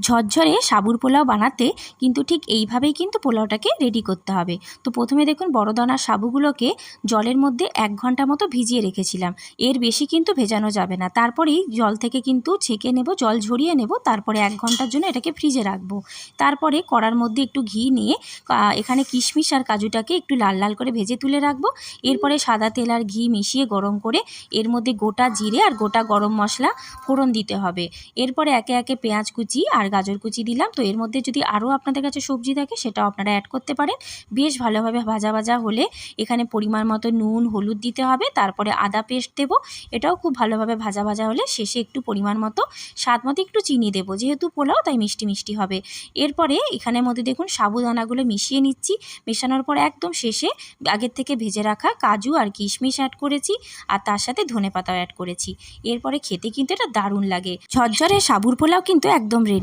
ঝরঝরে সাবুর পোলাও বানাতে কিন্তু ঠিক এইভাবেই কিন্তু পোলাওটাকে রেডি করতে হবে। তো প্রথমে দেখুন বড় দানার সাবুগুলোকে জলের মধ্যে 1 ঘন্টা মতো ভিজিয়ে রেখেছিলাম। এর বেশি কিন্তু ভেজানো যাবে না। তারপরেই জল থেকে কিন্তু ছেঁকে নেব, জল ঝরিয়ে নেব, তারপরে 1 ঘন্টার জন্য এটাকে ফ্রিজে রাখবো। তারপরে কড়ার মধ্যে একটু ঘি নিয়ে এখানে কিশমিশ আর কাজুটাকে একটু লাল লাল করে ভেজে তুলে রাখবো। এরপরে সাদা তেল আর ঘি মিশিয়ে গরম করে এর মধ্যে গোটা জিরে আর গোটা গরম মশলা ফোড়ন দিতে হবে। এরপরে একে একে পেঁয়াজ কুচি আর গাজর কুচি দিলাম। তো এর মধ্যে যদি আরও আপনাদের কাছে সবজি থাকে সেটাও আপনারা অ্যাড করতে পারেন। বেশ ভালোভাবে ভাজা ভাজা হলে এখানে পরিমাণ মতো নুন হলুদ দিতে হবে। তারপরে আদা পেস্ট দেবো, এটাও খুব ভালোভাবে ভাজা ভাজা হলে শেষে একটু পরিমাণ মতো স্বাদ মতো একটু চিনি দেবো, যেহেতু পোলাও তাই মিষ্টি মিষ্টি হবে। এরপরে এখানের মধ্যে দেখুন সাবুদানাগুলো মিশিয়ে নিচ্ছি। মেশানোর পর একদম শেষে আগের থেকে ভেজে রাখা কাজু আর কিশমিশ অ্যাড করেছি, আর তার সাথে ধনেপাতাও অ্যাড করেছি। এরপরে খেতে কিন্তু এটা দারুণ লাগে। ঝরঝরে সাবুর পোলাও কিন্তু একদম রেডি।